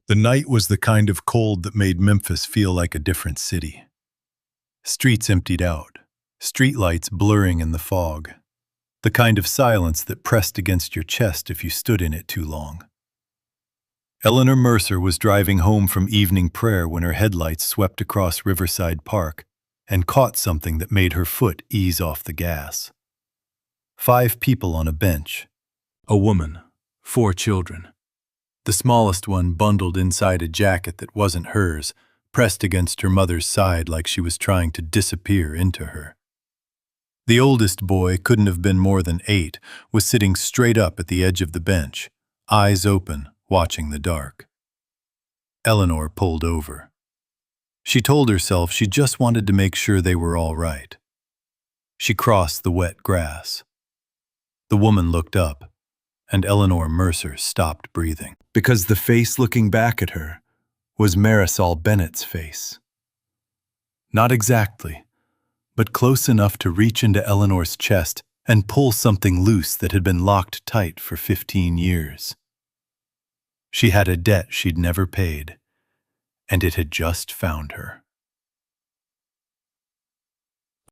The night was the kind of cold that made Memphis feel like a different city. Streets emptied out, streetlights blurring in the fog, the kind of silence that pressed against your chest if you stood in it too long. Eleanor Mercer was driving home from evening prayer when her headlights swept across Riverside Park and caught something that made her foot ease off the gas. 5 people on a bench. A woman, 4 children. The smallest one bundled inside a jacket that wasn't hers, pressed against her mother's side like she was trying to disappear into her. The oldest boy, couldn't have been more than 8, was sitting straight up at the edge of the bench, eyes open, watching the dark. Eleanor pulled over. She told herself she just wanted to make sure they were all right. She crossed the wet grass. The woman looked up, and Eleanor Mercer stopped breathing, because the face looking back at her was Marisol Bennett's face. Not exactly, but close enough to reach into Eleanor's chest and pull something loose that had been locked tight for 15 years. She had a debt she'd never paid, and it had just found her.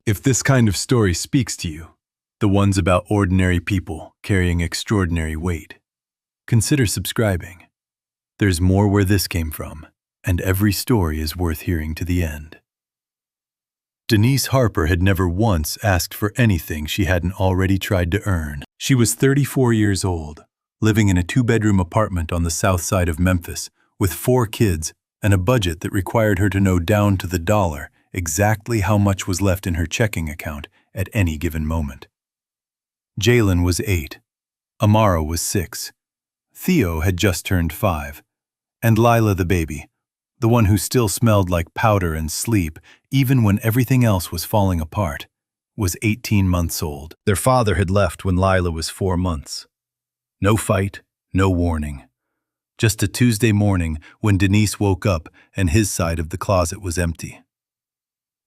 If this kind of story speaks to you, the ones about ordinary people carrying extraordinary weight, consider subscribing. There's more where this came from, and every story is worth hearing to the end. Denise Harper had never once asked for anything she hadn't already tried to earn. She was 34 years old, living in a 2-bedroom apartment on the south side of Memphis, with 4 kids and a budget that required her to know down to the dollar exactly how much was left in her checking account at any given moment. Jalen was 8, Amara was 6, Theo had just turned 5, and Lila the baby, the one who still smelled like powder and sleep even when everything else was falling apart, was 18 months old. Their father had left when Lila was 4 months. No fight, no warning. Just a Tuesday morning when Denise woke up and his side of the closet was empty.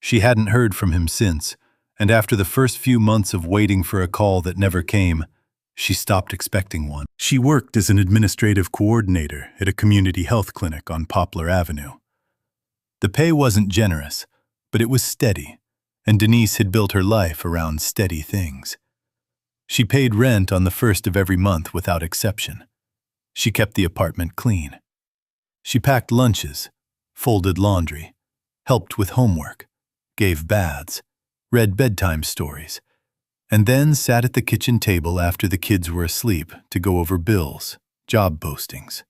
She hadn't heard from him since, and after the first few months of waiting for a call that never came, she stopped expecting one. She worked as an administrative coordinator at a community health clinic on Poplar Avenue. The pay wasn't generous, but it was steady, and Denise had built her life around steady things. She paid rent on the first of every month without exception. She kept the apartment clean. She packed lunches, folded laundry, helped with homework, gave baths, read bedtime stories, and then sat at the kitchen table after the kids were asleep to go over bills, job postings,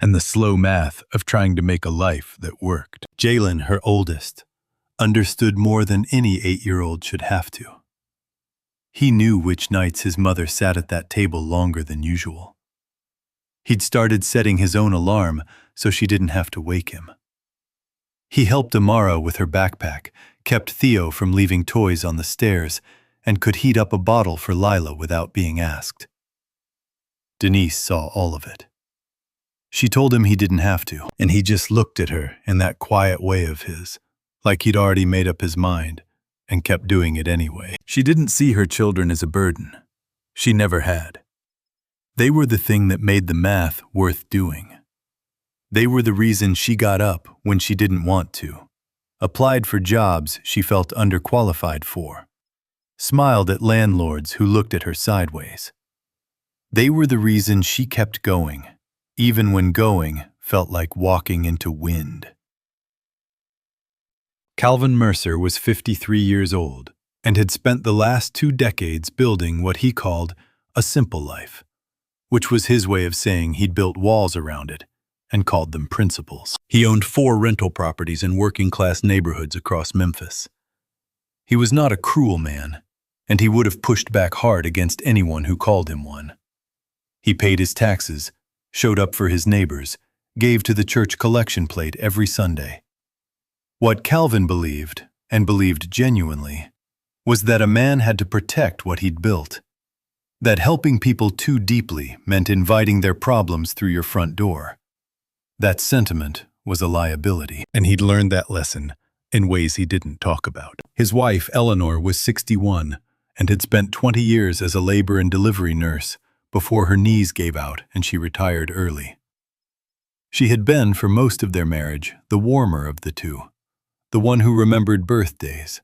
and the slow math of trying to make a life that worked. Jalen, her oldest, understood more than any 8-year-old should have to. He knew which nights his mother sat at that table longer than usual. He'd started setting his own alarm so she didn't have to wake him. He helped Amara with her backpack, kept Theo from leaving toys on the stairs, and could heat up a bottle for Lila without being asked. Denise saw all of it. She told him he didn't have to, and he just looked at her in that quiet way of his, like he'd already made up his mind, and kept doing it anyway. She didn't see her children as a burden. She never had. They were the thing that made the math worth doing. They were the reason she got up when she didn't want to, applied for jobs she felt underqualified for, smiled at landlords who looked at her sideways. They were the reason she kept going, even when going felt like walking into wind. Calvin Mercer was 53 years old and had spent the last 2 decades building what he called a simple life, which was his way of saying he'd built walls around it and called them principles. He owned 4 rental properties in working-class neighborhoods across Memphis. He was not a cruel man, and he would have pushed back hard against anyone who called him one. He paid his taxes, showed up for his neighbors, gave to the church collection plate every Sunday. What Calvin believed, and believed genuinely, was that a man had to protect what he'd built. That helping people too deeply meant inviting their problems through your front door. That sentiment was a liability, and he'd learned that lesson in ways he didn't talk about. His wife, Eleanor, was 61 and had spent 20 years as a labor and delivery nurse before her knees gave out and she retired early. She had been, for most of their marriage, the warmer of the two, the one who remembered birthdays,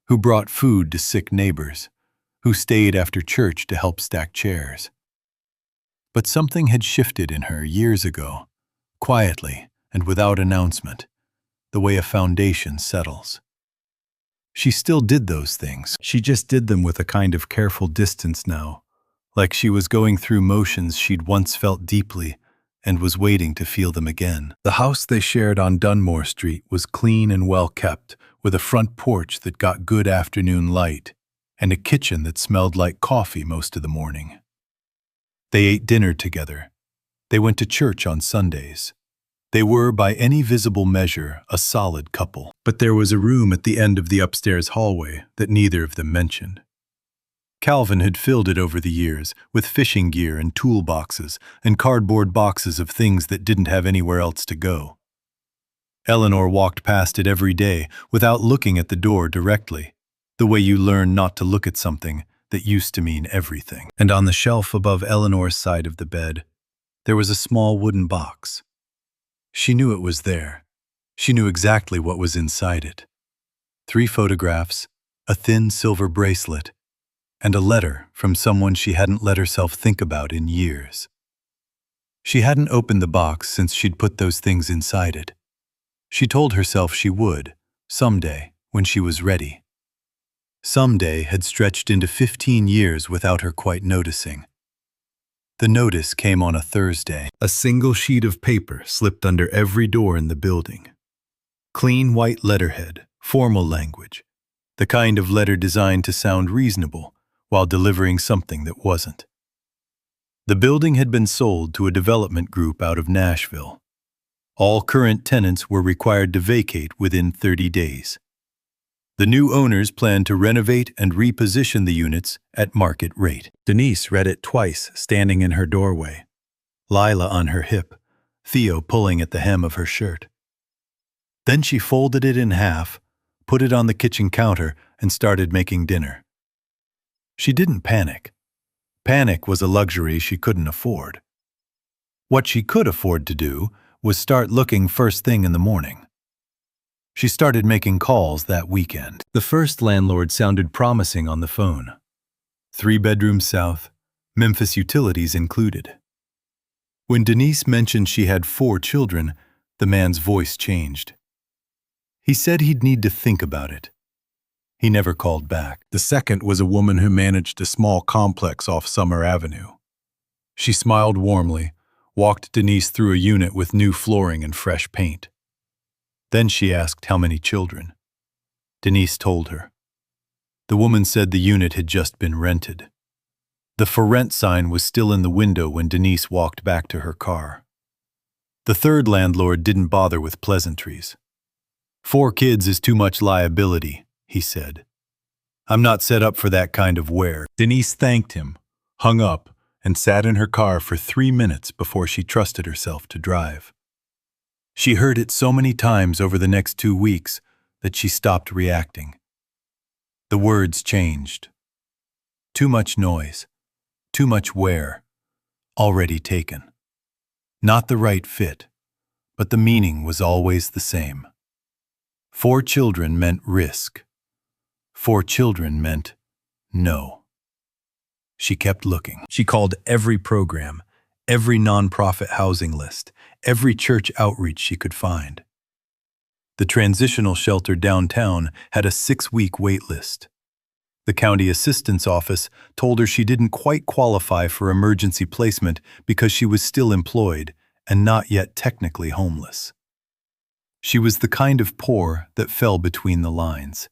who brought food to sick neighbors, who stayed after church to help stack chairs. But something had shifted in her years ago, quietly and without announcement, the way a foundation settles. She still did those things. She just did them with a kind of careful distance now, like she was going through motions she'd once felt deeply and was waiting to feel them again. The house they shared on Dunmore Street was clean and well kept, with a front porch that got good afternoon light and a kitchen that smelled like coffee most of the morning. They ate dinner together. They went to church on Sundays. They were, by any visible measure, a solid couple. But there was a room at the end of the upstairs hallway that neither of them mentioned. Calvin had filled it over the years with fishing gear and toolboxes and cardboard boxes of things that didn't have anywhere else to go. Eleanor walked past it every day without looking at the door directly, the way you learn not to look at something that used to mean everything. And on the shelf above Eleanor's side of the bed, there was a small wooden box. She knew it was there. She knew exactly what was inside it. 3 photographs, a thin silver bracelet, and a letter from someone she hadn't let herself think about in years. She hadn't opened the box since she'd put those things inside it. She told herself she would, someday, when she was ready. Someday had stretched into 15 years without her quite noticing. The notice came on a Thursday. A single sheet of paper slipped under every door in the building. Clean white letterhead, formal language, the kind of letter designed to sound reasonable while delivering something that wasn't. The building had been sold to a development group out of Nashville. All current tenants were required to vacate within 30 days. The new owners planned to renovate and reposition the units at market rate. Denise read it twice, standing in her doorway. Lila on her hip, Theo pulling at the hem of her shirt. Then she folded it in half, put it on the kitchen counter, and started making dinner. She didn't panic. Panic was a luxury she couldn't afford. What she could afford to do was start looking first thing in the morning. She started making calls that weekend. The first landlord sounded promising on the phone. 3 bedrooms south, Memphis utilities included. When Denise mentioned she had 4 children, the man's voice changed. He said he'd need to think about it. He never called back. The second was a woman who managed a small complex off Summer Avenue. She smiled warmly, walked Denise through a unit with new flooring and fresh paint. Then she asked how many children. Denise told her. The woman said the unit had just been rented. The for rent sign was still in the window when Denise walked back to her car. The third landlord didn't bother with pleasantries. 4 kids is too much liability, he said. I'm not set up for that kind of wear. Denise thanked him, hung up, and sat in her car for 3 minutes before she trusted herself to drive. She heard it so many times over the next 2 weeks that she stopped reacting. The words changed. Too much noise, too much wear, already taken. Not the right fit, but the meaning was always the same. 4 children meant risk. 4 children meant no. She kept looking. She called every program, every nonprofit housing list, every church outreach she could find. The transitional shelter downtown had a 6-week wait list. The county assistant's office told her she didn't quite qualify for emergency placement because she was still employed and not yet technically homeless. She was the kind of poor that fell between the lines,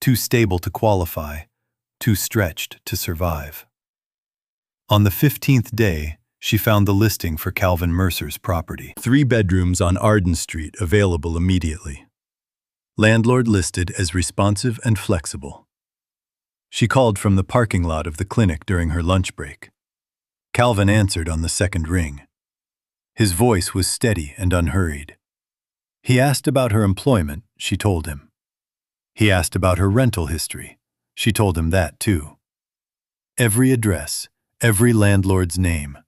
too stable to qualify, too stretched to survive. On the 15th day, she found the listing for Calvin Mercer's property. 3 bedrooms on Arden Street available immediately. Landlord listed as responsive and flexible. She called from the parking lot of the clinic during her lunch break. Calvin answered on the second ring. His voice was steady and unhurried. He asked about her employment, she told him. He asked about her rental history. She told him that too. Every address, every landlord's name.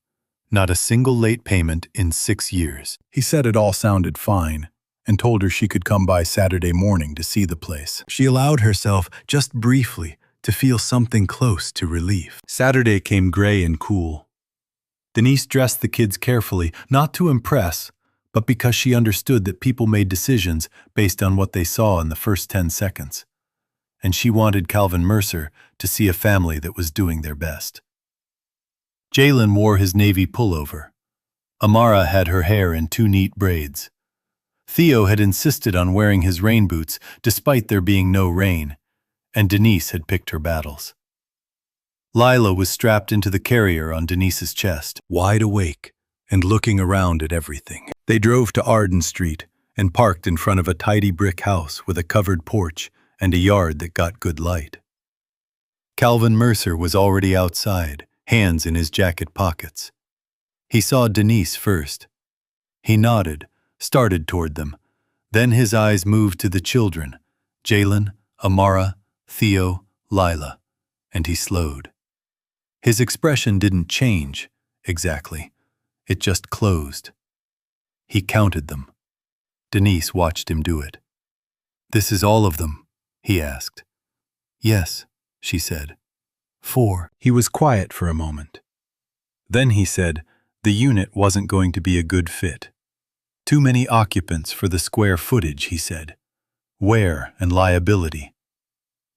Not a single late payment in 6 years. He said it all sounded fine and told her she could come by Saturday morning to see the place. She allowed herself, just briefly, to feel something close to relief. Saturday came gray and cool. Denise dressed the kids carefully, not to impress, but because she understood that people made decisions based on what they saw in the first 10 seconds. And she wanted Calvin Mercer to see a family that was doing their best. Jalen wore his navy pullover. Amara had her hair in 2 neat braids. Theo had insisted on wearing his rain boots despite there being no rain, and Denise had picked her battles. Lila was strapped into the carrier on Denise's chest, wide awake and looking around at everything. They drove to Arden Street and parked in front of a tidy brick house with a covered porch and a yard that got good light. Calvin Mercer was already outside, hands in his jacket pockets. He saw Denise first. He nodded, started toward them. Then his eyes moved to the children, Jalen, Amara, Theo, Lila, and he slowed. His expression didn't change, exactly. It just closed. He counted them. Denise watched him do it. "This is all of them?" he asked. "Yes," she said. 4. He was quiet for a moment. Then he said the unit wasn't going to be a good fit. Too many occupants for the square footage, he said. Wear and liability.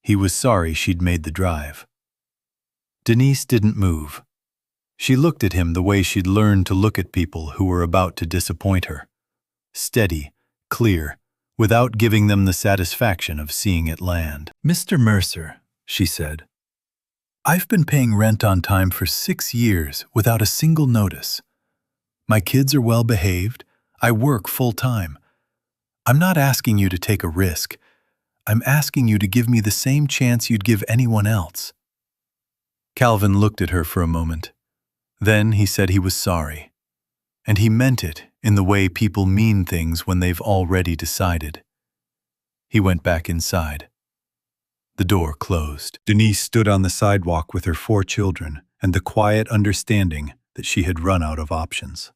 He was sorry she'd made the drive. Denise didn't move. She looked at him the way she'd learned to look at people who were about to disappoint her. Steady, clear, without giving them the satisfaction of seeing it land. "Mr. Mercer," she said, "I've been paying rent on time for 6 years without a single notice. My kids are well behaved. I work full-time. I'm not asking you to take a risk. I'm asking you to give me the same chance you'd give anyone else." Calvin looked at her for a moment. Then he said he was sorry. And he meant it in the way people mean things when they've already decided. He went back inside. The door closed. Denise stood on the sidewalk with her 4 children and the quiet understanding that she had run out of options.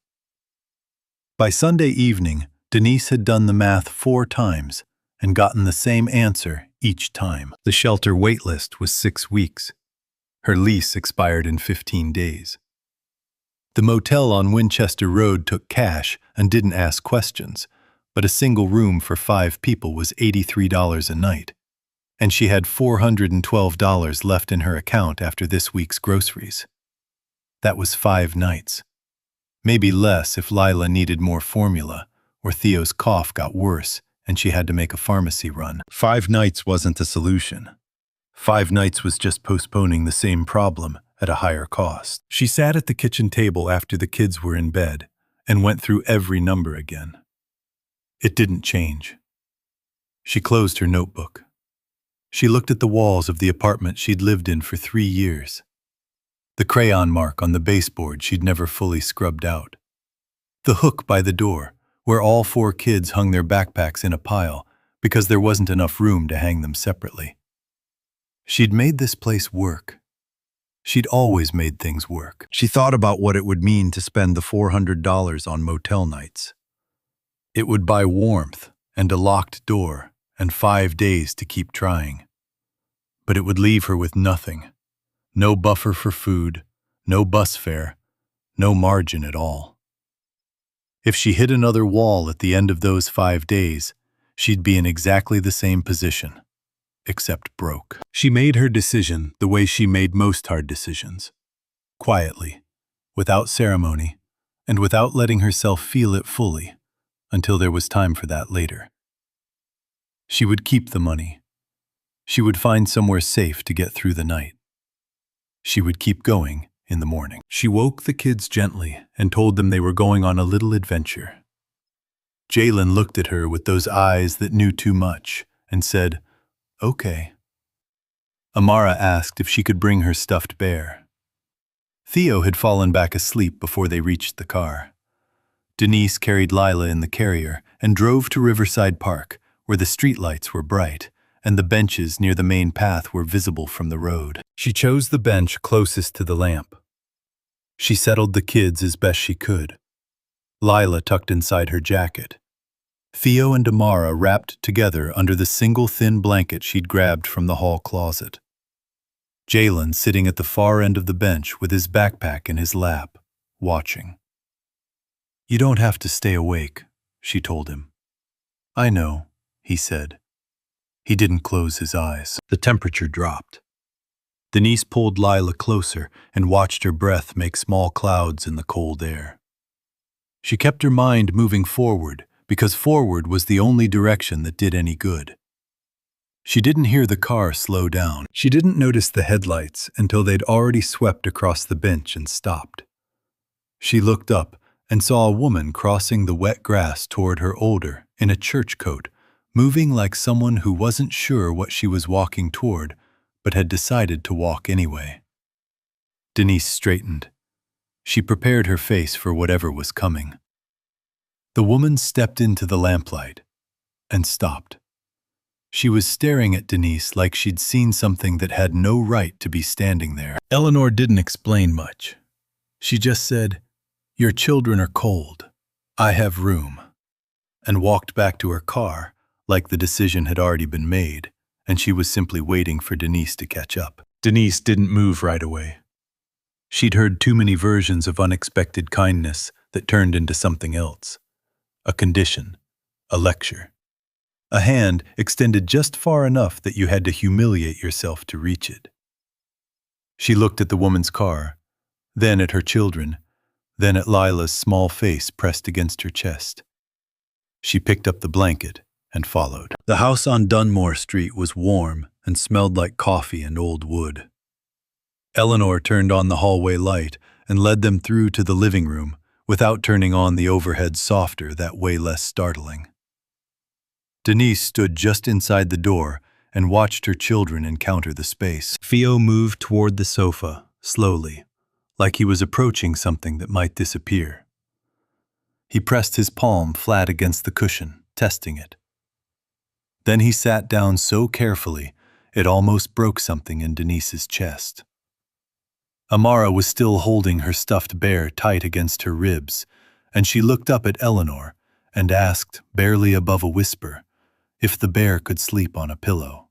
By Sunday evening, Denise had done the math 4 times and gotten the same answer each time. The shelter wait list was 6 weeks. Her lease expired in 15 days. The motel on Winchester Road took cash and didn't ask questions, but a single room for 5 people was $83 a night, and she had $412 left in her account after this week's groceries. That was 5 nights. Maybe less if Lila needed more formula, or Theo's cough got worse and she had to make a pharmacy run. 5 nights wasn't a solution. 5 nights was just postponing the same problem at a higher cost. She sat at the kitchen table after the kids were in bed and went through every number again. It didn't change. She closed her notebook. She looked at the walls of the apartment she'd lived in for 3 years. The crayon mark on the baseboard she'd never fully scrubbed out. The hook by the door, where all 4 kids hung their backpacks in a pile because there wasn't enough room to hang them separately. She'd made this place work. She'd always made things work. She thought about what it would mean to spend the $400 on motel nights. It would buy warmth and a locked door and 5 days to keep trying. But it would leave her with nothing. No buffer for food, no bus fare, no margin at all. If she hit another wall at the end of those 5 days, she'd be in exactly the same position, except broke. She made her decision the way she made most hard decisions. Quietly, without ceremony, and without letting herself feel it fully, until there was time for that later. She would keep the money. She would find somewhere safe to get through the night. She would keep going in the morning. She woke the kids gently and told them they were going on a little adventure. Jalen looked at her with those eyes that knew too much and said, "Okay." Amara asked if she could bring her stuffed bear. Theo had fallen back asleep before they reached the car. Denise carried Lila in the carrier and drove to Riverside Park, where the streetlights were bright and the benches near the main path were visible from the road. She chose the bench closest to the lamp. She settled the kids as best she could. Lila tucked inside her jacket. Theo and Amara wrapped together under the single thin blanket she'd grabbed from the hall closet. Jalen sitting at the far end of the bench with his backpack in his lap, watching. "You don't have to stay awake," she told him. "I know," he said. He didn't close his eyes. The temperature dropped. Denise pulled Lila closer and watched her breath make small clouds in the cold air. She kept her mind moving forward, because forward was the only direction that did any good. She didn't hear the car slow down. She didn't notice the headlights until they'd already swept across the bench and stopped. She looked up and saw a woman crossing the wet grass toward her older, in a church coat, moving like someone who wasn't sure what she was walking toward, but had decided to walk anyway. Denise straightened. She prepared her face for whatever was coming. The woman stepped into the lamplight and stopped. She was staring at Denise like she'd seen something that had no right to be standing there. Eleanor didn't explain much. She just said, "Your children are cold. I have room," and walked back to her car like the decision had already been made, and she was simply waiting for Denise to catch up. Denise didn't move right away. She'd heard too many versions of unexpected kindness that turned into something else. A condition, a lecture. A hand extended just far enough that you had to humiliate yourself to reach it. She looked at the woman's car, then at her children, then at Lila's small face pressed against her chest. She picked up the blanket and followed. The house on Dunmore Street was warm and smelled like coffee and old wood. Eleanor turned on the hallway light and led them through to the living room without turning on the overhead softer, that way less startling. Denise stood just inside the door and watched her children encounter the space. Theo moved toward the sofa, slowly, like he was approaching something that might disappear. He pressed his palm flat against the cushion, testing it. Then he sat down so carefully it almost broke something in Denise's chest. Amara was still holding her stuffed bear tight against her ribs, and she looked up at Eleanor and asked, barely above a whisper, if the bear could sleep on a pillow.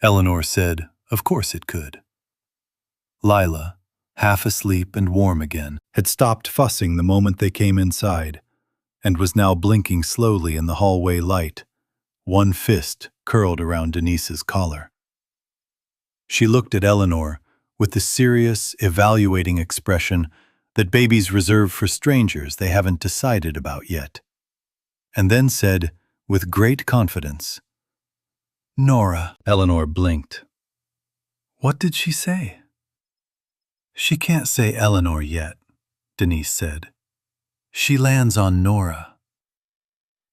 Eleanor said, of course it could. Lila, half asleep and warm again, had stopped fussing the moment they came inside, and was now blinking slowly in the hallway light, one fist curled around Denise's collar. She looked at Eleanor with the serious, evaluating expression that babies reserve for strangers they haven't decided about yet, and then said, with great confidence, "Nora." Eleanor blinked. What did she say? "She can't say Eleanor yet," Denise said. "She lands on Nora."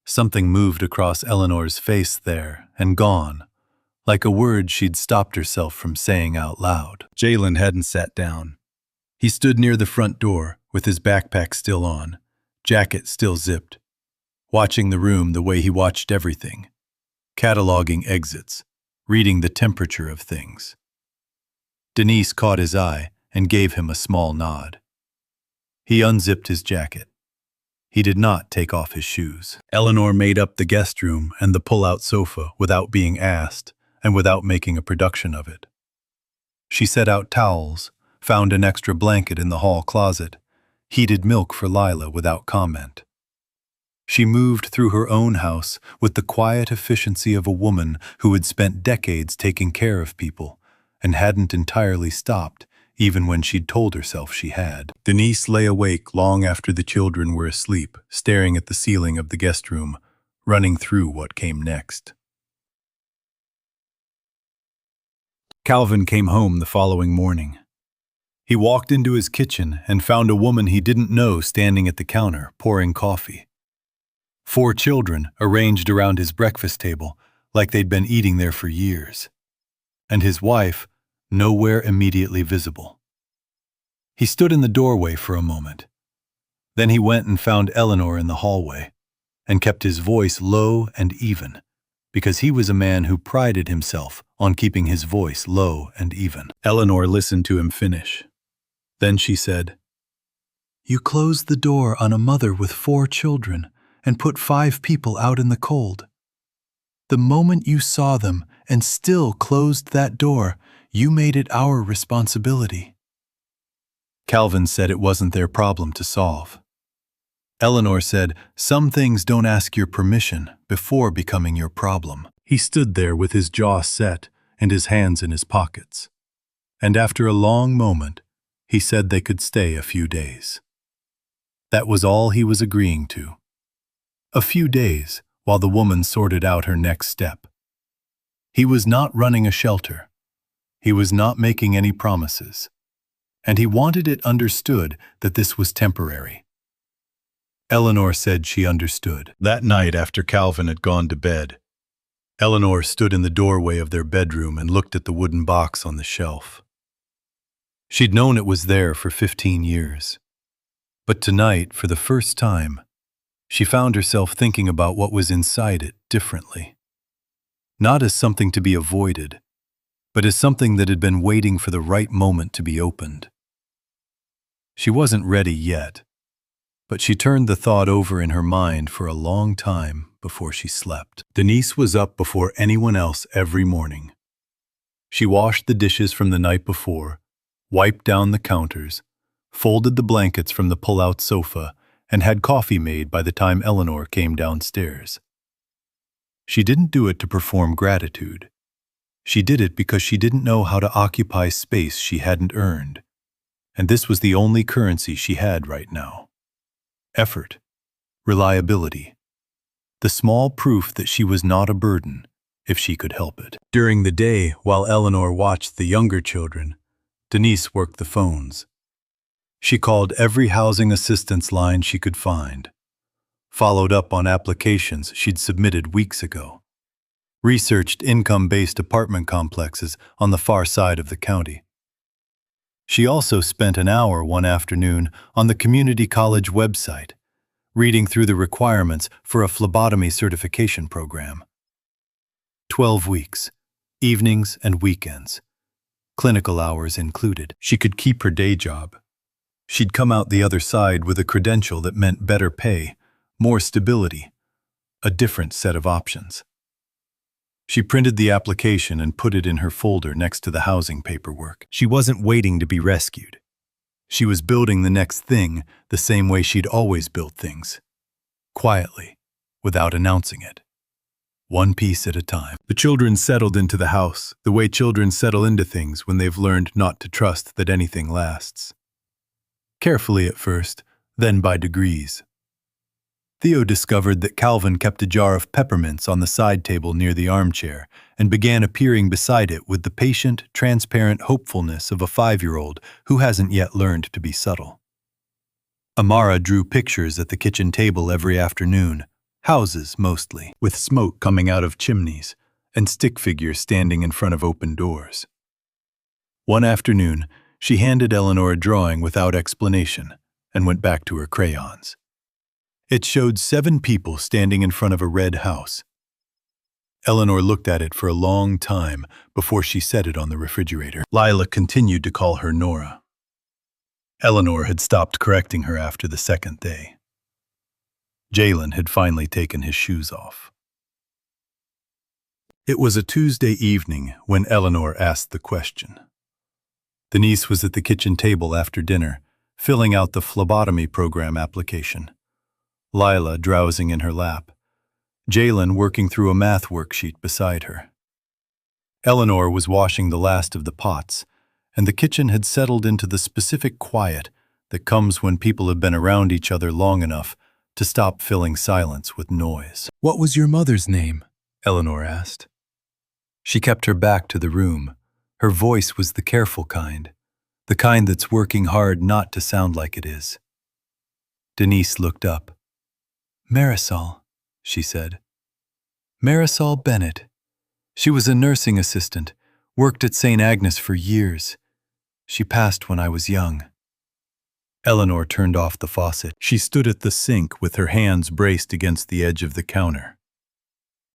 Something moved across Eleanor's face there and gone, like a word she'd stopped herself from saying out loud. Jalen hadn't sat down. He stood near the front door with his backpack still on, jacket still zipped, watching the room the way he watched everything, cataloging exits, reading the temperature of things. Denise caught his eye and gave him a small nod. He unzipped his jacket. He did not take off his shoes. Eleanor made up the guest room and the pull-out sofa without being asked and without making a production of it. She set out towels, found an extra blanket in the hall closet, heated milk for Lila without comment. She moved through her own house with the quiet efficiency of a woman who had spent decades taking care of people and hadn't entirely stopped even when she'd told herself she had. Denise lay awake long after the children were asleep, staring at the ceiling of the guest room, running through what came next. Calvin came home the following morning. He walked into his kitchen and found a woman he didn't know standing at the counter, pouring coffee. 4 children arranged around his breakfast table like they'd been eating there for years, and his wife nowhere immediately visible. He stood in the doorway for a moment. Then he went and found Eleanor in the hallway, and kept his voice low and even, because he was a man who prided himself on keeping his voice low and even. Eleanor listened to him finish. Then she said, "You closed the door on a mother with 4 children and put 5 people out in the cold. The moment you saw them and still closed that door, you made it our responsibility." Calvin said it wasn't their problem to solve. Eleanor said, "Some things don't ask your permission before becoming your problem." He stood there with his jaw set and his hands in his pockets. And after a long moment, he said they could stay a few days. That was all he was agreeing to. A few days while the woman sorted out her next step. He was not running a shelter. He was not making any promises. And he wanted it understood that this was temporary. Eleanor said she understood. That night after Calvin had gone to bed, Eleanor stood in the doorway of their bedroom and looked at the wooden box on the shelf. She'd known it was there for 15 years. But tonight, for the first time, she found herself thinking about what was inside it differently. Not as something to be avoided, but as something that had been waiting for the right moment to be opened. She wasn't ready yet, but she turned the thought over in her mind for a long time before she slept. Denise was up before anyone else every morning. She washed the dishes from the night before, wiped down the counters, folded the blankets from the pull-out sofa, and had coffee made by the time Eleanor came downstairs. She didn't do it to perform gratitude. She did it because she didn't know how to occupy space she hadn't earned, and this was the only currency she had right now. Effort, reliability, the small proof that she was not a burden if she could help it. During the day, while Eleanor watched the younger children, Denise worked the phones. She called every housing assistance line she could find, followed up on applications she'd submitted weeks ago, researched income-based apartment complexes on the far side of the county. She also spent an hour one afternoon on the community college website, reading through the requirements for a phlebotomy certification program. 12 weeks, evenings and weekends, clinical hours included. She could keep her day job. She'd come out the other side with a credential that meant better pay, more stability, a different set of options. She printed the application and put it in her folder next to the housing paperwork. She wasn't waiting to be rescued. She was building the next thing the same way she'd always built things, quietly, without announcing it. One piece at a time. The children settled into the house, the way children settle into things when they've learned not to trust that anything lasts. Carefully at first, then by degrees. Theo discovered that Calvin kept a jar of peppermints on the side table near the armchair and began appearing beside it with the patient, transparent hopefulness of a 5-year-old who hasn't yet learned to be subtle. Amara drew pictures at the kitchen table every afternoon, houses mostly, with smoke coming out of chimneys and stick figures standing in front of open doors. One afternoon, she handed Eleanor a drawing without explanation and went back to her crayons. It showed 7 people standing in front of a red house. Eleanor looked at it for a long time before she set it on the refrigerator. Lila continued to call her Nora. Eleanor had stopped correcting her after the second day. Jalen had finally taken his shoes off. It was a Tuesday evening when Eleanor asked the question. Denise was at the kitchen table after dinner, filling out the phlebotomy program application. Lila drowsing in her lap. Jalen working through a math worksheet beside her. Eleanor was washing the last of the pots, and the kitchen had settled into the specific quiet that comes when people have been around each other long enough to stop filling silence with noise. "What was your mother's name?" Eleanor asked. She kept her back to the room. Her voice was the careful kind, the kind that's working hard not to sound like it is. Denise looked up. "Marisol," she said. "Marisol Bennett. She was a nursing assistant, worked at St. Agnes for years. She passed when I was young." Eleanor turned off the faucet. She stood at the sink with her hands braced against the edge of the counter.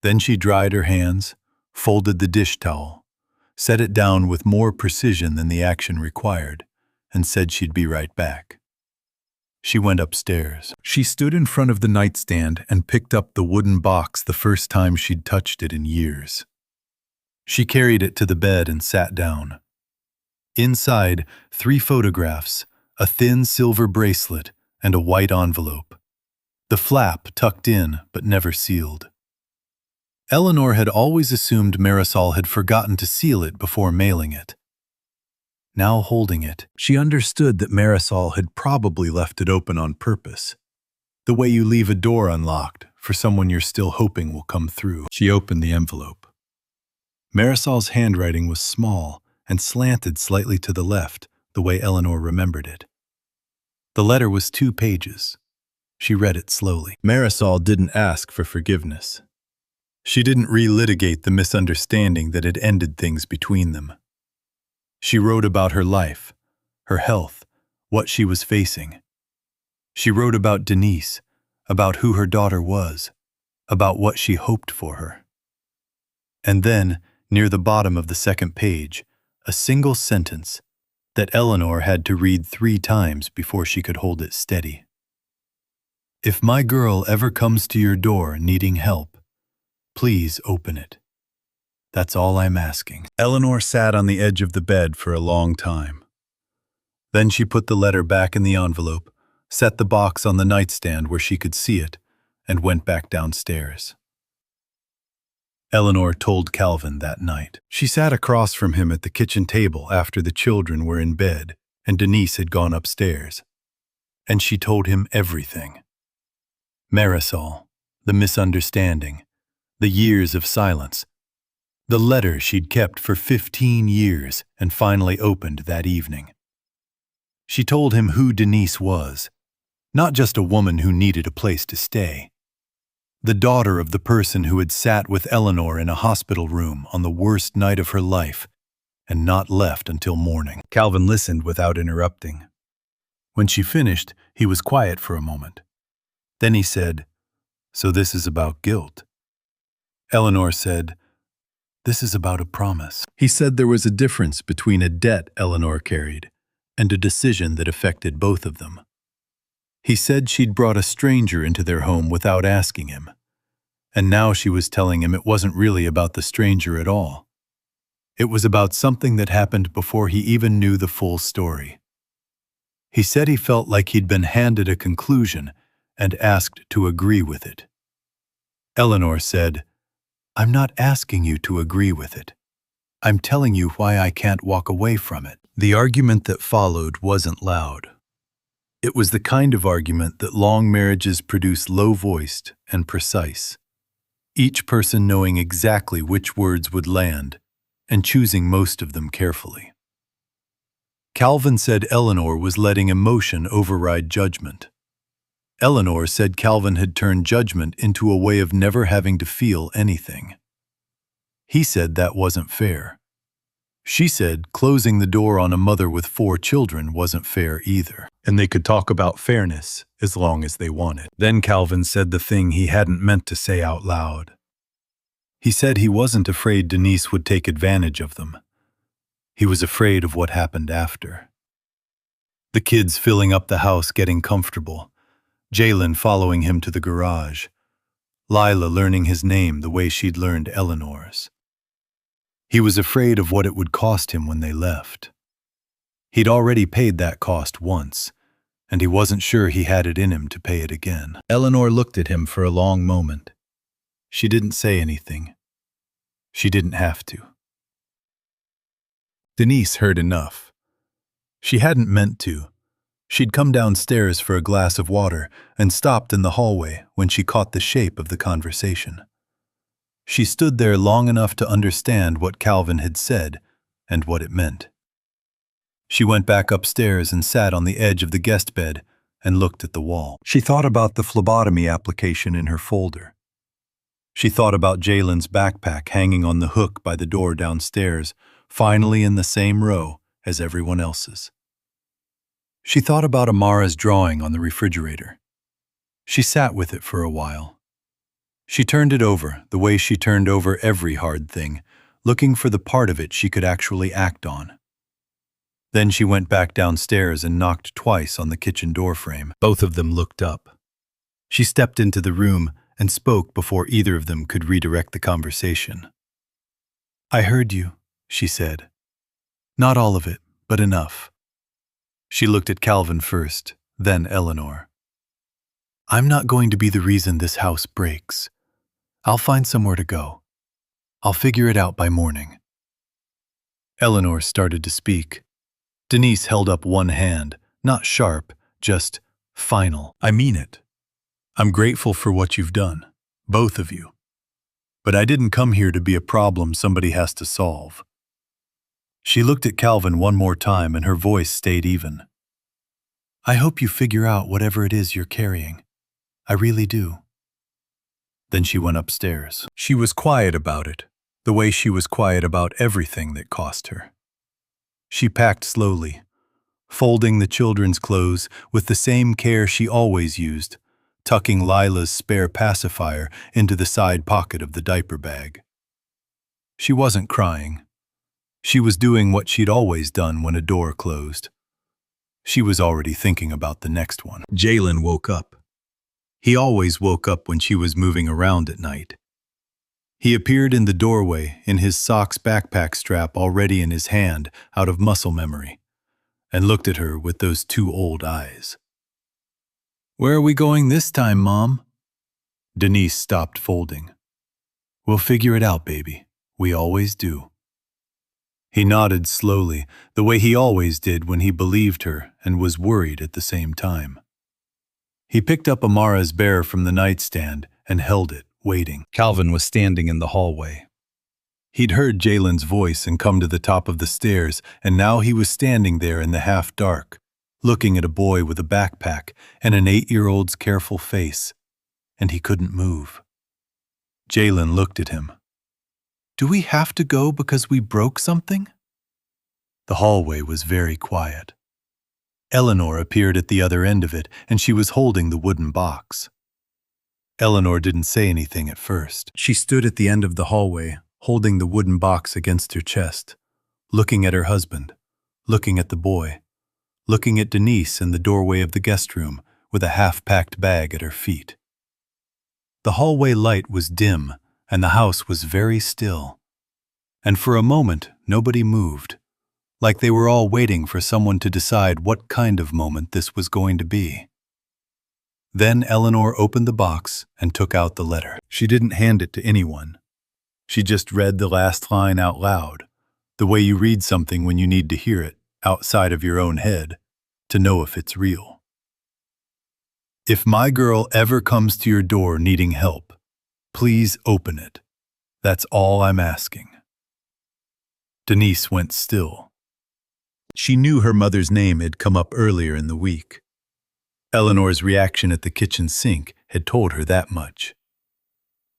Then she dried her hands, folded the dish towel, set it down with more precision than the action required, and said she'd be right back. She went upstairs. She stood in front of the nightstand and picked up the wooden box the first time she'd touched it in years. She carried it to the bed and sat down. Inside, 3 photographs, a thin silver bracelet, and a white envelope. The flap tucked in but never sealed. Eleanor had always assumed Marisol had forgotten to seal it before mailing it. Now holding it, she understood that Marisol had probably left it open on purpose. The way you leave a door unlocked for someone you're still hoping will come through. She opened the envelope. Marisol's handwriting was small and slanted slightly to the left, the way Eleanor remembered it. The letter was 2 pages. She read it slowly. Marisol didn't ask for forgiveness. She didn't relitigate the misunderstanding that had ended things between them. She wrote about her life, her health, what she was facing. She wrote about Denise, about who her daughter was, about what she hoped for her. And then, near the bottom of the 2nd page, a single sentence that Eleanor had to read 3 times before she could hold it steady. If my girl ever comes to your door needing help, please open it. That's all I'm asking. Eleanor sat on the edge of the bed for a long time. Then she put the letter back in the envelope, set the box on the nightstand where she could see it, and went back downstairs. Eleanor told Calvin that night. She sat across from him at the kitchen table after the children were in bed and Denise had gone upstairs. And she told him everything. Marisol, the misunderstanding, the years of silence, the letter she'd kept for 15 years and finally opened that evening. She told him who Denise was, not just a woman who needed a place to stay. The daughter of the person who had sat with Eleanor in a hospital room on the worst night of her life and not left until morning. Calvin listened without interrupting. When she finished, he was quiet for a moment. Then he said, "So this is about guilt." Eleanor said, "This is about a promise." He said there was a difference between a debt Eleanor carried and a decision that affected both of them. He said she'd brought a stranger into their home without asking him, and now she was telling him it wasn't really about the stranger at all. It was about something that happened before he even knew the full story. He said he felt like he'd been handed a conclusion and asked to agree with it. Eleanor said, "I'm not asking you to agree with it. I'm telling you why I can't walk away from it." The argument that followed wasn't loud. It was the kind of argument that long marriages produce low-voiced and precise, each person knowing exactly which words would land and choosing most of them carefully. Calvin said Eleanor was letting emotion override judgment. Eleanor said Calvin had turned judgment into a way of never having to feel anything. He said that wasn't fair. She said closing the door on a mother with 4 children wasn't fair either, and they could talk about fairness as long as they wanted. Then Calvin said the thing he hadn't meant to say out loud. He said he wasn't afraid Denise would take advantage of them. He was afraid of what happened after. The kids filling up the house getting comfortable, Jalen following him to the garage, Lila learning his name the way she'd learned Eleanor's. He was afraid of what it would cost him when they left. He'd already paid that cost once, and he wasn't sure he had it in him to pay it again. Eleanor looked at him for a long moment. She didn't say anything. She didn't have to. Denise heard enough. She hadn't meant to. She'd come downstairs for a glass of water and stopped in the hallway when she caught the shape of the conversation. She stood there long enough to understand what Calvin had said and what it meant. She went back upstairs and sat on the edge of the guest bed and looked at the wall. She thought about the phlebotomy application in her folder. She thought about Jalen's backpack hanging on the hook by the door downstairs, finally in the same row as everyone else's. She thought about Amara's drawing on the refrigerator. She sat with it for a while. She turned it over the way she turned over every hard thing, looking for the part of it she could actually act on. Then she went back downstairs and knocked twice on the kitchen doorframe. Both of them looked up. She stepped into the room and spoke before either of them could redirect the conversation. "I heard you," she said. "Not all of it, but enough." She looked at Calvin first, then Eleanor. "I'm not going to be the reason this house breaks. I'll find somewhere to go. I'll figure it out by morning." Eleanor started to speak. Denise held up one hand, not sharp, just final. "I mean it. I'm grateful for what you've done, both of you. But I didn't come here to be a problem somebody has to solve." She looked at Calvin one more time and her voice stayed even. "I hope you figure out whatever it is you're carrying. I really do." Then she went upstairs. She was quiet about it, the way she was quiet about everything that cost her. She packed slowly, folding the children's clothes with the same care she always used, tucking Lila's spare pacifier into the side pocket of the diaper bag. She wasn't crying. She was doing what she'd always done when a door closed. She was already thinking about the next one. Jalen woke up. He always woke up when she was moving around at night. He appeared in the doorway, in his socks backpack strap already in his hand out of muscle memory, and looked at her with those two old eyes. "Where are we going this time, Mom?" Denise stopped folding. "We'll figure it out, baby. We always do." He nodded slowly, the way he always did when he believed her and was worried at the same time. He picked up Amara's bear from the nightstand and held it, waiting. Calvin was standing in the hallway. He'd heard Jalen's voice and come to the top of the stairs, and now he was standing there in the half-dark, looking at a boy with a backpack and an 8-year-old's careful face, and he couldn't move. Jalen looked at him. "Do we have to go because we broke something?" The hallway was very quiet. Eleanor appeared at the other end of it, and she was holding the wooden box. Eleanor didn't say anything at first. She stood at the end of the hallway, holding the wooden box against her chest, looking at her husband, looking at the boy, looking at Denise in the doorway of the guest room with a half-packed bag at her feet. The hallway light was dim, and the house was very still. And for a moment, nobody moved, like they were all waiting for someone to decide what kind of moment this was going to be. Then Eleanor opened the box and took out the letter. She didn't hand it to anyone. She just read the last line out loud, the way you read something when you need to hear it, outside of your own head, to know if it's real. "If my girl ever comes to your door needing help, please open it. That's all I'm asking." Denise went still. She knew her mother's name had come up earlier in the week. Eleanor's reaction at the kitchen sink had told her that much.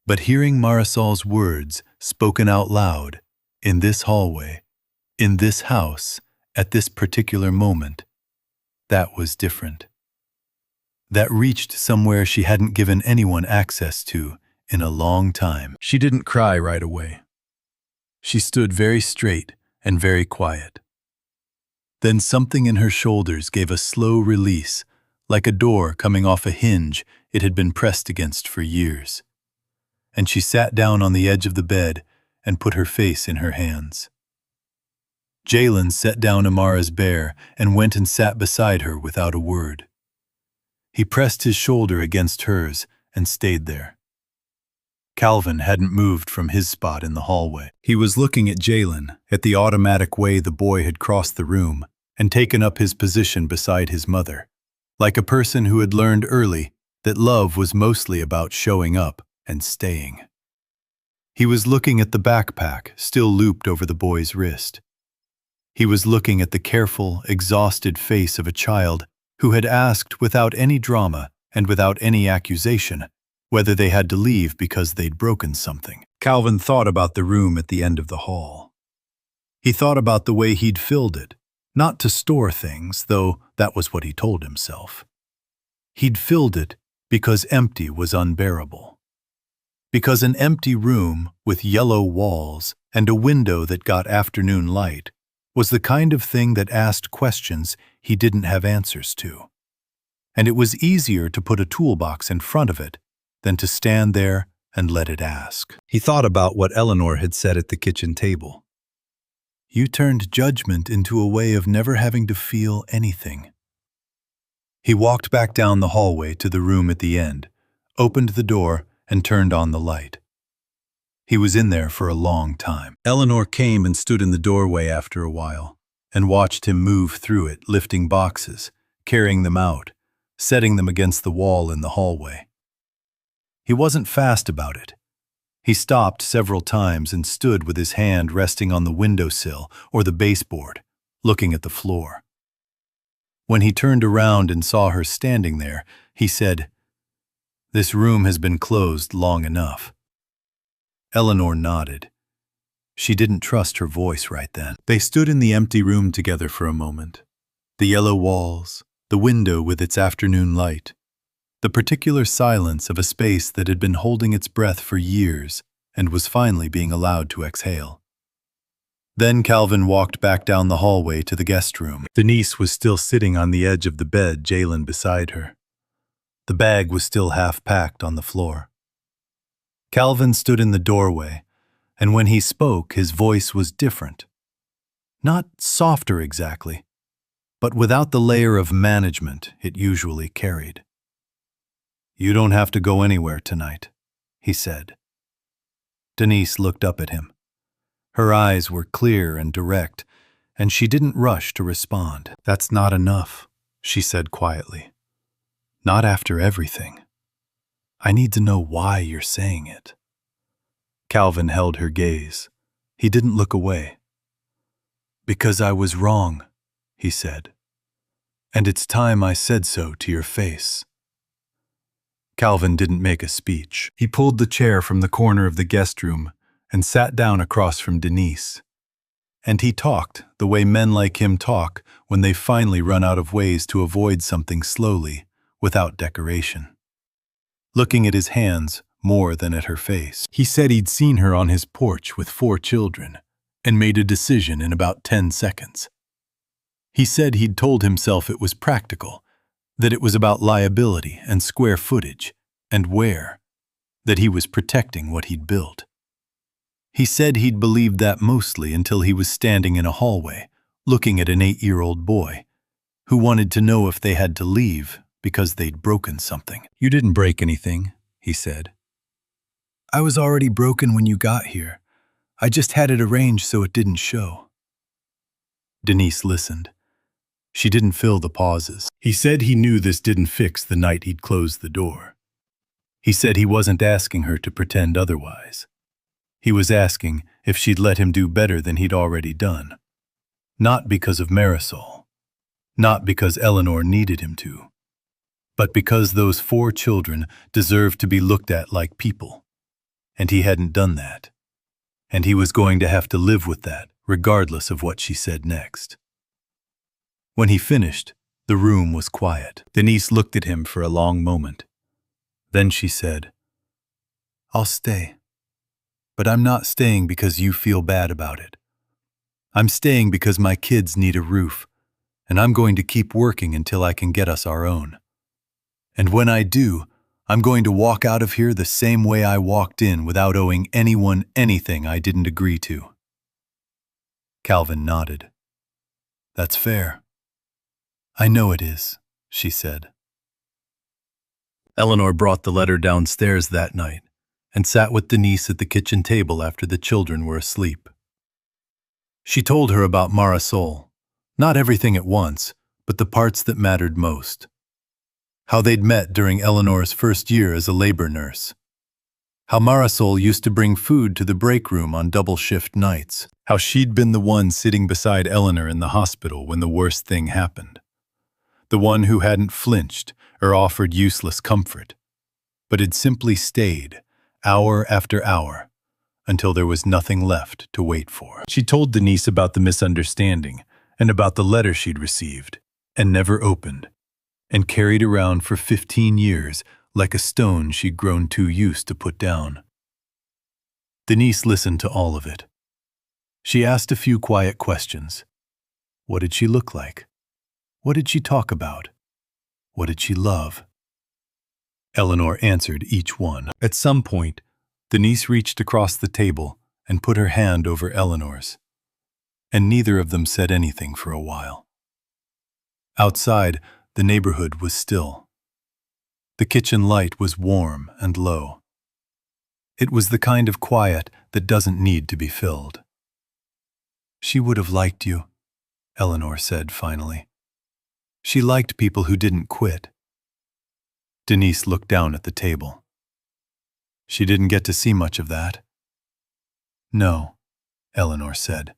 But hearing Marisol's words spoken out loud, in this hallway, in this house, at this particular moment, that was different. That reached somewhere she hadn't given anyone access to in a long time. She didn't cry right away. She stood very straight and very quiet. Then something in her shoulders gave a slow release, like a door coming off a hinge it had been pressed against for years. And she sat down on the edge of the bed and put her face in her hands. Jalen set down Amara's bear and went and sat beside her without a word. He pressed his shoulder against hers and stayed there. Calvin hadn't moved from his spot in the hallway. He was looking at Jalen, at the automatic way the boy had crossed the room and taken up his position beside his mother, like a person who had learned early that love was mostly about showing up and staying. He was looking at the backpack still looped over the boy's wrist. He was looking at the careful, exhausted face of a child who had asked without any drama and without any accusation whether they had to leave because they'd broken something. Calvin thought about the room at the end of the hall. He thought about the way he'd filled it, not to store things, though that was what he told himself. He'd filled it because empty was unbearable. Because an empty room with yellow walls and a window that got afternoon light was the kind of thing that asked questions he didn't have answers to. And it was easier to put a toolbox in front of it than to stand there and let it ask. He thought about what Eleanor had said at the kitchen table. You turned judgment into a way of never having to feel anything. He walked back down the hallway to the room at the end, opened the door, and turned on the light. He was in there for a long time. Eleanor came and stood in the doorway after a while, and watched him move through it, lifting boxes, carrying them out, setting them against the wall in the hallway. He wasn't fast about it. He stopped several times and stood with his hand resting on the windowsill or the baseboard, looking at the floor. When he turned around and saw her standing there, he said, "This room has been closed long enough." Eleanor nodded. She didn't trust her voice right then. They stood in the empty room together for a moment. The yellow walls, the window with its afternoon light, the particular silence of a space that had been holding its breath for years and was finally being allowed to exhale. Then Calvin walked back down the hallway to the guest room. Denise was still sitting on the edge of the bed, Jalen beside her. The bag was still half packed on the floor. Calvin stood in the doorway, and when he spoke, his voice was different. Not softer exactly, but without the layer of management it usually carried. "You don't have to go anywhere tonight," he said. Denise looked up at him. Her eyes were clear and direct, and she didn't rush to respond. "That's not enough," she said quietly. "Not after everything. I need to know why you're saying it." Calvin held her gaze. He didn't look away. "Because I was wrong," he said. "And it's time I said so to your face." Calvin didn't make a speech. He pulled the chair from the corner of the guest room and sat down across from Denise. And he talked the way men like him talk when they finally run out of ways to avoid something slowly, without decoration. Looking at his hands more than at her face. He said he'd seen her on his porch with 4 children and made a decision in about 10 seconds. He said he'd told himself it was practical, that it was about liability and square footage, and where, that he was protecting what he'd built. He said he'd believed that mostly until he was standing in a hallway, looking at an 8-year-old boy, who wanted to know if they had to leave because they'd broken something. "You didn't break anything," he said. "I was already broken when you got here. I just had it arranged so it didn't show." Denise listened. She didn't fill the pauses. He said he knew this didn't fix the night he'd closed the door. He said he wasn't asking her to pretend otherwise. He was asking if she'd let him do better than he'd already done. Not because of Marisol. Not because Eleanor needed him to. But because those 4 children deserved to be looked at like people. And he hadn't done that. And he was going to have to live with that, regardless of what she said next. When he finished, the room was quiet. Denise looked at him for a long moment. Then she said, "I'll stay. But I'm not staying because you feel bad about it. I'm staying because my kids need a roof, and I'm going to keep working until I can get us our own. And when I do, I'm going to walk out of here the same way I walked in without owing anyone anything I didn't agree to." Calvin nodded. "That's fair." "I know it is," she said. Eleanor brought the letter downstairs that night and sat with Denise at the kitchen table after the children were asleep. She told her about Marisol, not everything at once, but the parts that mattered most. How they'd met during Eleanor's first year as a labor nurse. How Marisol used to bring food to the break room on double-shift nights. How she'd been the one sitting beside Eleanor in the hospital when the worst thing happened. The one who hadn't flinched or offered useless comfort, but had simply stayed, hour after hour, until there was nothing left to wait for. She told Denise about the misunderstanding and about the letter she'd received and never opened, and carried around for 15 years like a stone she'd grown too used to put down. Denise listened to all of it. She asked a few quiet questions, What did she look like? What did she talk about? What did she love? Eleanor answered each one. At some point, Denise reached across the table and put her hand over Eleanor's, and neither of them said anything for a while. Outside, the neighborhood was still. The kitchen light was warm and low. It was the kind of quiet that doesn't need to be filled. She would have liked you, Eleanor said finally. She liked people who didn't quit. Denise looked down at the table. She didn't get to see much of that. No, Eleanor said.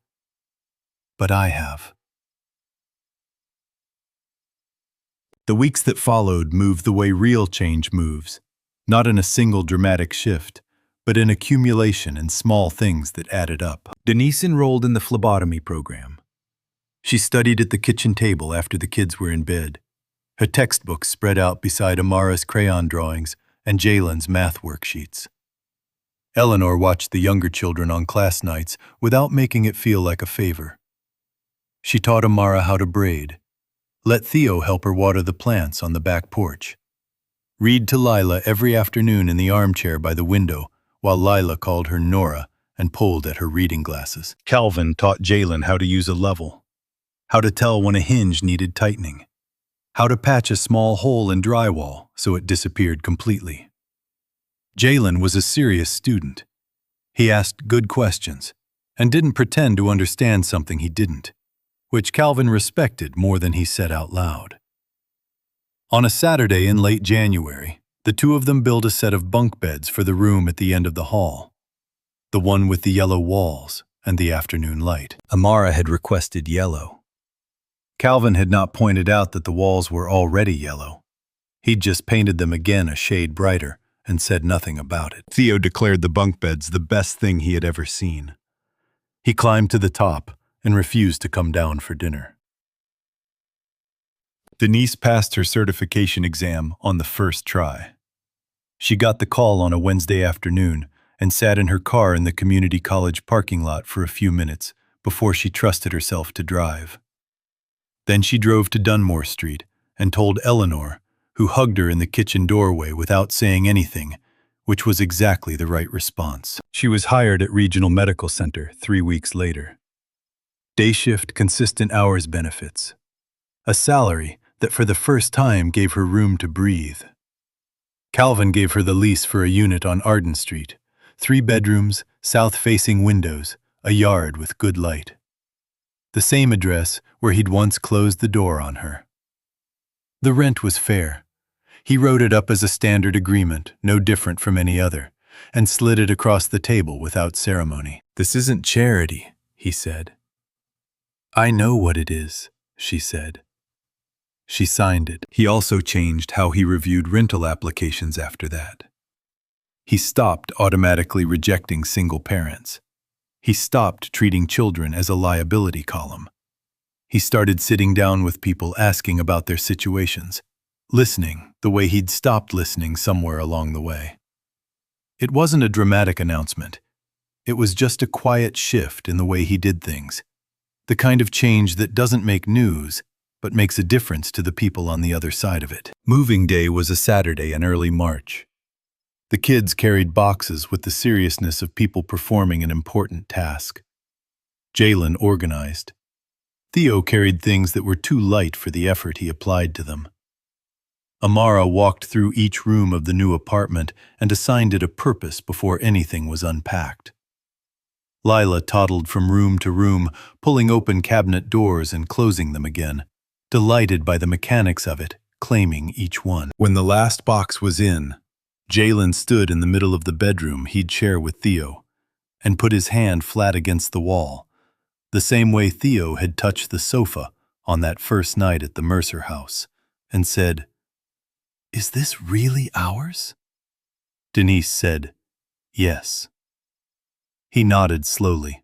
But I have. The weeks that followed moved the way real change moves, not in a single dramatic shift, but in accumulation and small things that added up. Denise enrolled in the phlebotomy program. She studied at the kitchen table after the kids were in bed, her textbooks spread out beside Amara's crayon drawings and Jalen's math worksheets. Eleanor watched the younger children on class nights without making it feel like a favor. She taught Amara how to braid, let Theo help her water the plants on the back porch, read to Lila every afternoon in the armchair by the window while Lila called her Nora and pulled at her reading glasses. Calvin taught Jalen how to use a level, how to tell when a hinge needed tightening, how to patch a small hole in drywall so it disappeared completely. Jalen was a serious student. He asked good questions and didn't pretend to understand something he didn't, which Calvin respected more than he said out loud. On a Saturday in late January, the two of them built a set of bunk beds for the room at the end of the hall, the one with the yellow walls and the afternoon light. Amara had requested yellow. Calvin had not pointed out that the walls were already yellow. He'd just painted them again a shade brighter and said nothing about it. Theo declared the bunk beds the best thing he had ever seen. He climbed to the top and refused to come down for dinner. Denise passed her certification exam on the first try. She got the call on a Wednesday afternoon and sat in her car in the community college parking lot for a few minutes before she trusted herself to drive. Then she drove to Dunmore Street and told Eleanor, who hugged her in the kitchen doorway without saying anything, which was exactly the right response. She was hired at Regional Medical Center 3 weeks later. Day shift, consistent hours benefits. A salary that for the first time gave her room to breathe. Calvin gave her the lease for a unit on Arden Street, 3 bedrooms, south-facing windows, a yard with good light. The same address where he'd once closed the door on her. The rent was fair. He wrote it up as a standard agreement, no different from any other, and slid it across the table without ceremony. "This isn't charity," he said. "I know what it is," she said. She signed it. He also changed how he reviewed rental applications after that. He stopped automatically rejecting single parents. He stopped treating children as a liability column. He started sitting down with people asking about their situations, listening the way he'd stopped listening somewhere along the way. It wasn't a dramatic announcement. It was just a quiet shift in the way he did things, the kind of change that doesn't make news, but makes a difference to the people on the other side of it. Moving day was a Saturday in early March. The kids carried boxes with the seriousness of people performing an important task. Jalen organized. Theo carried things that were too light for the effort he applied to them. Amara walked through each room of the new apartment and assigned it a purpose before anything was unpacked. Lila toddled from room to room, pulling open cabinet doors and closing them again, delighted by the mechanics of it, claiming each one. When the last box was in, Jalen stood in the middle of the bedroom he'd share with Theo and put his hand flat against the wall, the same way Theo had touched the sofa on that first night at the Mercer house, and said, "Is this really ours?" Denise said, "Yes." He nodded slowly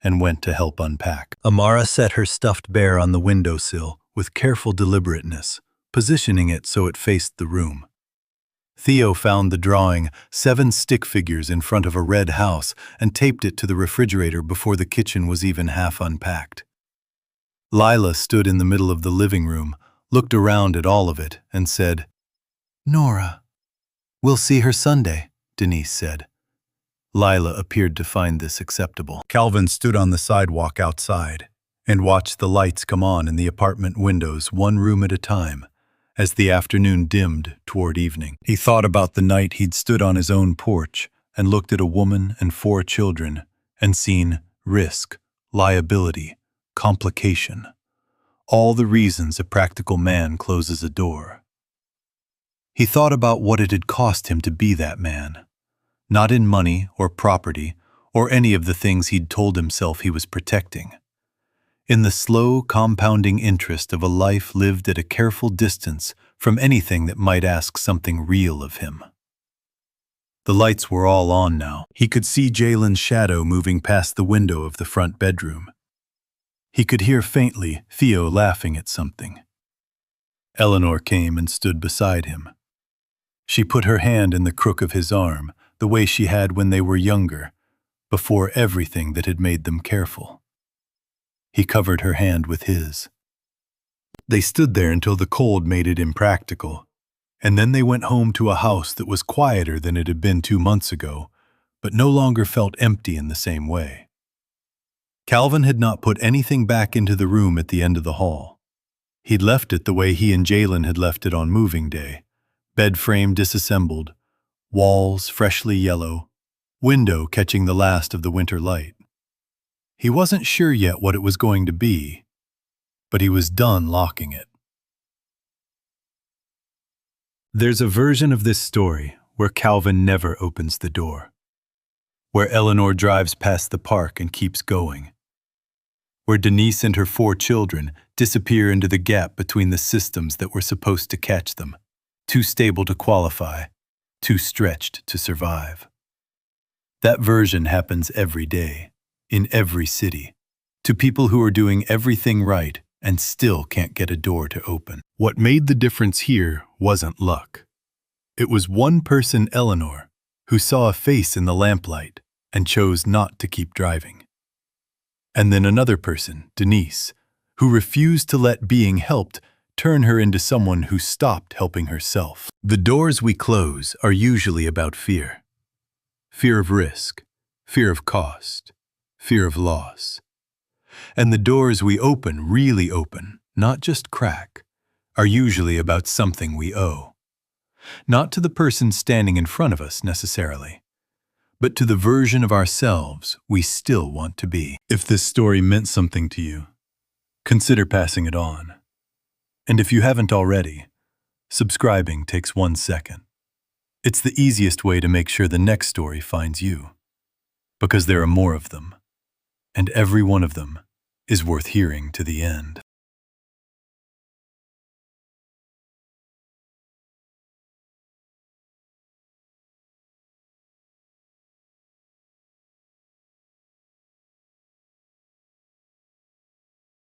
and went to help unpack. Amara set her stuffed bear on the windowsill with careful deliberateness, positioning it so it faced the room. Theo found the drawing, 7 stick figures in front of a red house, and taped it to the refrigerator before the kitchen was even half unpacked. Lila stood in the middle of the living room, looked around at all of it, and said, "Nora, we'll see her Sunday," Denise said. Lila appeared to find this acceptable. Calvin stood on the sidewalk outside and watched the lights come on in the apartment windows one room at a time as the afternoon dimmed toward evening. He thought about the night he'd stood on his own porch and looked at a woman and 4 children and seen risk, liability, complication, all the reasons a practical man closes a door. He thought about what it had cost him to be that man, not in money or property or any of the things he'd told himself he was protecting, in the slow compounding interest of a life lived at a careful distance from anything that might ask something real of him. The lights were all on now. He could see Jalen's shadow moving past the window of the front bedroom. He could hear faintly Theo laughing at something. Eleanor came and stood beside him. She put her hand in the crook of his arm, the way she had when they were younger, before everything that had made them careful. He covered her hand with his. They stood there until the cold made it impractical, and then they went home to a house that was quieter than it had been 2 months ago, but no longer felt empty in the same way. Calvin had not put anything back into the room at the end of the hall. He'd left it the way he and Jalen had left it on moving day, bed frame disassembled, walls freshly yellow, window catching the last of the winter light. He wasn't sure yet what it was going to be, but he was done locking it. There's a version of this story where Calvin never opens the door, where Eleanor drives past the park and keeps going, where Denise and her 4 children disappear into the gap between the systems that were supposed to catch them, too stable to qualify, too stretched to survive. That version happens every day, in every city, to people who are doing everything right and still can't get a door to open. What made the difference here wasn't luck. It was one person, Eleanor, who saw a face in the lamplight and chose not to keep driving. And then another person, Denise, who refused to let being helped turn her into someone who stopped helping herself. The doors we close are usually about fear. Fear of risk, fear of cost, fear of loss. And the doors we open, really open, not just crack, are usually about something we owe. Not to the person standing in front of us necessarily, but to the version of ourselves we still want to be. If this story meant something to you, consider passing it on. And if you haven't already, subscribing takes 1 second. It's the easiest way to make sure the next story finds you, because there are more of them, and every one of them is worth hearing to the end.